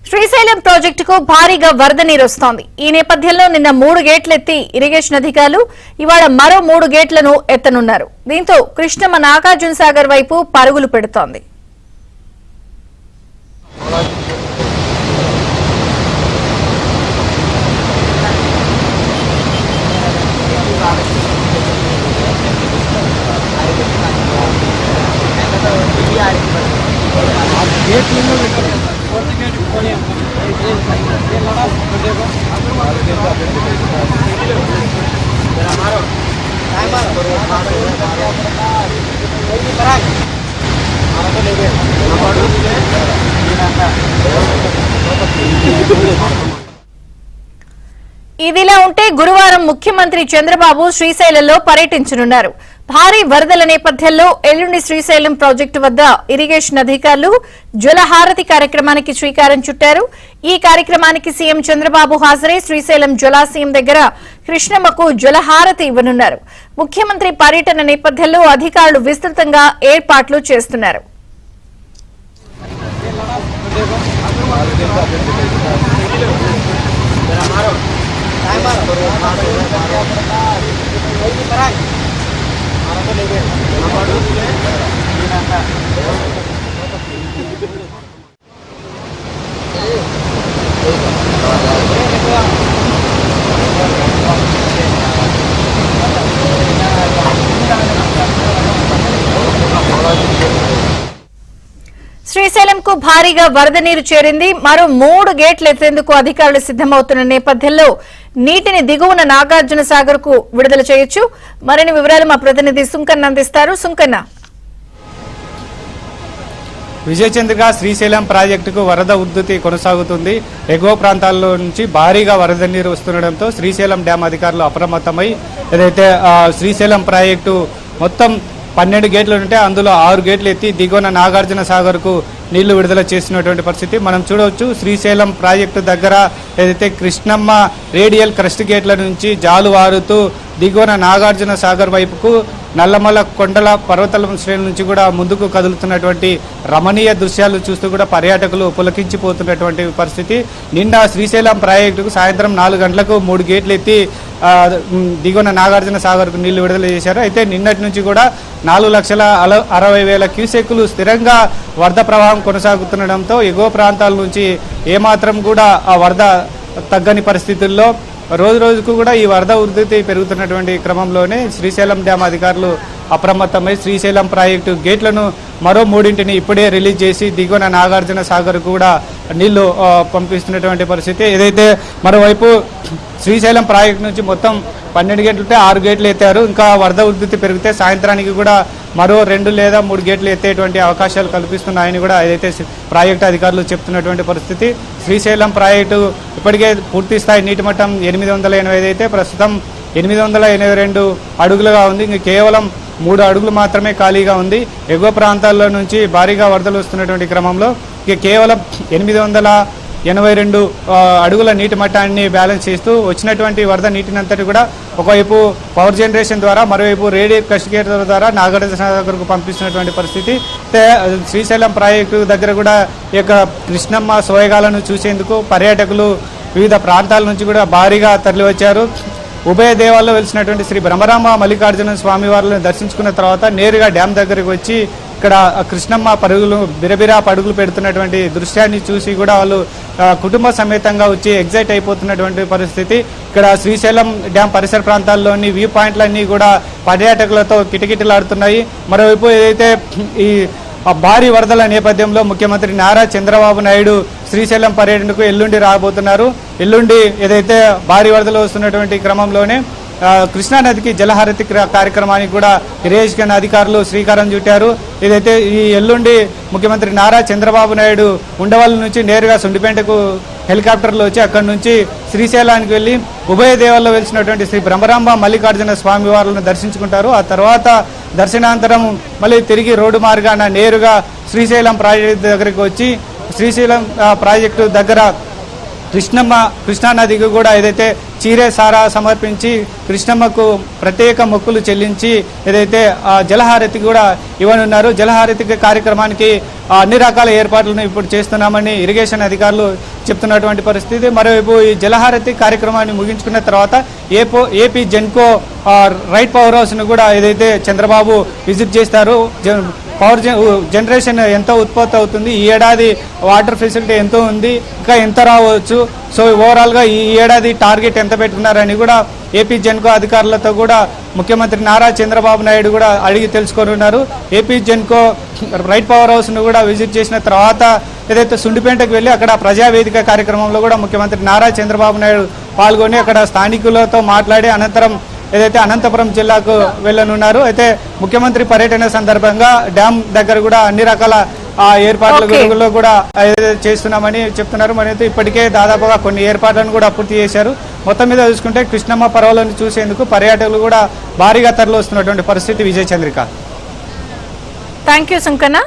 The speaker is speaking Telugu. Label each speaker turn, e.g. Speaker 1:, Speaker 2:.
Speaker 1: శ్రీశైలం ప్రాజెక్టుకు భారీగా వరద నీరు వస్తోంది. ఈ నేపథ్యంలో నిన్న 3 గేట్లెత్తి ఇరిగేషన్ అధికారులు ఇవాళ మరో 3 గేట్లను ఎత్తనున్నారు. దీంతో కృష్ణమ్మ నాగార్జున సాగర్ వైపు పరుగులు పెడుతోంది. ఇదిలా ఉంటే గురువారం ముఖ్యమంత్రి చంద్రబాబు శ్రీశైలంలో పర్యటించనున్నారు. భారీ వరదల నేపథ్యంలో ఎల్లుండి శ్రీశైలం ప్రాజెక్టు వద్ద ఇరిగేషన్ అధికారులు జలహారతి కార్యక్రమానికి శ్రీకారం చుట్టారు. ఈ కార్యక్రమానికి సీఎం చంద్రబాబు హాజరై శ్రీశైలం జలాశయం దగ్గర కృష్ణమ్మకు జలహారతి ఇవ్వనున్నారు. ముఖ్యమంత్రి పర్యటన నేపథ్యంలో అధికారులు విస్తృతంగా ఏర్పాట్లు చేస్తున్నారు. శ్రీశైలంకు భారీగా వరద నీరు చేరింది. మరో 3 గేట్లు ఎత్తేందుకు అధికారులు సిద్దమవుతున్న నేపథ్యంలో నీటిని దిగువన నాగార్జున సాగర్ కు విడుదల చేయొచ్చు. మరిన్ని వివరాలు మా ప్రతినిధి సుంకన్న అందిస్తారు. సుంకన్న,
Speaker 2: విజయచంద్రిక శ్రీశైలం ప్రాజెక్టుకు వరద ఉధృతి కొనసాగుతుంది. ఎగువ ప్రాంతాల్లో నుంచి భారీగా వరద నీరు వస్తుండటంతో శ్రీశైలం డ్యాం అధికారులు అప్రమత్తమై ఏదైతే శ్రీశైలం ప్రాజెక్టు మొత్తం 12 గేట్లు ఉంటే అందులో 6 గేట్లు ఎత్తి దిగువన నాగార్జున సాగర్ కు నీళ్లు విడుదల చేసినటువంటి పరిస్థితి మనం చూడవచ్చు. శ్రీశైలం ప్రాజెక్టు దగ్గర ఏదైతే కృష్ణమ్మ రేడియల్ క్రస్ట్ గేట్ల నుంచి జాలువారుతూ దిగువన నాగార్జున సాగర్ వైపుకు నల్లమల్ల కొండల పర్వతాల శ్రేణి నుంచి కూడా ముందుకు కదులుతున్నటువంటి రమణీయ దృశ్యాలు చూస్తూ కూడా పర్యాటకులు పులకించిపోతున్నటువంటి పరిస్థితి. నిన్న శ్రీశైలం ప్రాజెక్టుకు సాయంత్రం 4 గంటలకు 3 గేట్లు ఎత్తి దిగువన నాగార్జున సాగర్కు నీళ్లు విడుదల చేశారు. అయితే నిన్నటి నుంచి కూడా 4,60,000 క్యూసెక్కులు స్థిరంగా వరద ప్రవాహం కొనసాగుతుండడంతో ఎగువ ప్రాంతాల నుంచి ఏమాత్రం కూడా ఆ వరద తగ్గని పరిస్థితుల్లో రోజు రోజుకు కూడా ఈ వరద ఉధృతి పెరుగుతున్నటువంటి క్రమంలోనే శ్రీశైలం డ్యాం అధికారులు అప్రమత్తమై శ్రీశైలం ప్రాజెక్టు గేట్లను మరో 3ని ఇప్పుడే రిలీజ్ చేసి దిగువన నాగార్జున సాగర్ కూడా నీళ్లు పంపిస్తున్నటువంటి పరిస్థితి. ఏదైతే మరోవైపు శ్రీశైలం ప్రాజెక్టు నుంచి మొత్తం 12 గేట్లు ఉంటే 6 గేట్లు ఎత్తారు. ఇంకా వరద ఉధృతి పెరిగితే సాయంత్రానికి కూడా మరో 2 లేదా 3 గేట్లు ఎత్తేటువంటి అవకాశాలు కల్పిస్తున్నాయని కూడా ఏదైతే ప్రాజెక్టు అధికారులు చెప్తున్నటువంటి పరిస్థితి. శ్రీశైలం ప్రాజెక్టు ఇప్పటికే పూర్తి స్థాయి నీటి మట్టం 885 అయితే ప్రస్తుతం 882 అడుగులుగా ఉంది. ఇంక కేవలం 3 అడుగులు మాత్రమే ఖాళీగా ఉంది. ఎగువ ప్రాంతాల్లో నుంచి భారీగా వరదలు వస్తున్నటువంటి క్రమంలో ఇక కేవలం 882 అడుగుల నీటి మట్టాన్ని బ్యాలెన్స్ చేస్తూ వచ్చినటువంటి వరద నీటినంతటి కూడా ఒకవైపు పవర్ జనరేషన్ ద్వారా మరోవైపు రేడియల్ క్రస్ట్ గేట్ ద్వారా నాగార్జున సాగర్కు పంపిస్తున్నటువంటి పరిస్థితి. శ్రీశైలం ప్రాజెక్టు దగ్గర కూడా ఈ యొక్క కృష్ణమ్మ సోయగాలను చూసేందుకు పర్యాటకులు వివిధ ప్రాంతాల నుంచి కూడా భారీగా తరలివచ్చారు. ఉభయ దేవాల్లో వెలిసినటువంటి శ్రీ బ్రహ్మరామ మల్లికార్జున స్వామి వారిని దర్శించుకున్న తర్వాత నేరుగా డ్యాం దగ్గరికి వచ్చి ఇక్కడ కృష్ణమ్మ బిరబిరా పరుగులు పెడుతున్నటువంటి దృశ్యాన్ని చూసి కూడా వాళ్ళు కుటుంబ సమేతంగా వచ్చి ఎగ్జైట్ అయిపోతున్నటువంటి పరిస్థితి. ఇక్కడ శ్రీశైలం డ్యాం పరిసర ప్రాంతాల్లోని వ్యూ పాయింట్లన్నీ కూడా పర్యాటకులతో కిటకిటలాడుతున్నాయి. మరోవైపు ఏదైతే ఈ భారీ వరదల నేపథ్యంలో ముఖ్యమంత్రి నారా చంద్రబాబు నాయుడు శ్రీశైలం పర్యటనకు ఎల్లుండి రాబోతున్నారు. ఎల్లుండి ఏదైతే భారీ వరదలు వస్తున్నటువంటి క్రమంలోనే కృష్ణానదికి జలహారతి కార్యక్రమానికి కూడా ఇరిగేషన్ అధికారులు శ్రీకారం చుట్టారు. ఏదైతే ఈ ఎల్లుండి ముఖ్యమంత్రి నారా చంద్రబాబు నాయుడు ఉండవల్లి నుంచి నేరుగా సుండిపేటకు హెలికాప్టర్లో వచ్చి అక్కడి నుంచి శ్రీశైలానికి వెళ్ళి ఉభయ దేవాల్లో వెలిసినటువంటి శ్రీ బ్రహ్మరాంబ మల్లికార్జున స్వామి వారిని దర్శించుకుంటారు. ఆ తర్వాత దర్శనానంతరం మళ్ళీ తిరిగి రోడ్డు మార్గాన నేరుగా శ్రీశైలం ప్రాజెక్టు దగ్గరికి వచ్చి శ్రీశైలం ప్రాజెక్టు దగ్గర కృష్ణానదికి కూడా ఏదైతే చీరే సారా సమర్పించి కృష్ణమ్మకు ప్రత్యేక మొక్కులు చెల్లించి ఏదైతే జలహారతి కూడా ఇవ్వనున్నారు. జలహారతి కార్యక్రమానికి అన్ని రకాల ఏర్పాట్లను ఇప్పుడు చేస్తున్నామని ఇరిగేషన్ అధికారులు చెప్తున్నటువంటి పరిస్థితి. మరోవైపు ఈ జలహారతి కార్యక్రమాన్ని ముగించుకున్న తర్వాత ఏపీ జెన్కో రైట్ పవర్ హౌస్ను కూడా ఏదైతే చంద్రబాబు విజిట్ చేస్తారు. పవర్ జనరేషన్ ఎంత ఉత్పత్తి అవుతుంది, ఈ ఏడాది వాటర్ ఫెసిలిటీ ఎంతో ఉంది, ఇంకా ఎంత రావచ్చు, సో ఓవరాల్గా ఈ ఏడాది టార్గెట్ ఎంత పెట్టుకున్నారని కూడా ఏపీ జెన్కో అధికారులతో కూడా ముఖ్యమంత్రి నారా చంద్రబాబు నాయుడు కూడా అడిగి తెలుసుకొనున్నారు. ఏపీ జెన్కో రైట్ పవర్ హౌస్ను కూడా విజిట్ చేసిన తర్వాత ఏదైతే సుండిపేటకు వెళ్ళి అక్కడ ప్రజావేదిక కార్యక్రమంలో కూడా ముఖ్యమంత్రి నారా చంద్రబాబు నాయుడు పాల్గొని అక్కడ స్థానికులతో మాట్లాడి అనంతరం ఏదైతే అనంతపురం జిల్లాకు వెళ్ళనున్నారు. అయితే ముఖ్యమంత్రి పర్యటన సందర్భంగా డ్యామ్ దగ్గర కూడా అన్ని రకాల ఏర్పాట్ల కూడా చేస్తున్నామని చెప్తున్నారు. మనైతే ఇప్పటికే దాదాపుగా కొన్ని ఏర్పాట్లను కూడా పూర్తి చేశారు. మొత్తం మీద చూసుకుంటే కృష్ణమ్మ పర్వాలను చూసేందుకు పర్యాటకులు కూడా భారీగా తరలి వస్తున్నటువంటి పరిస్థితి. విజయ చంద్రిక.
Speaker 1: Thank you Sunkanna.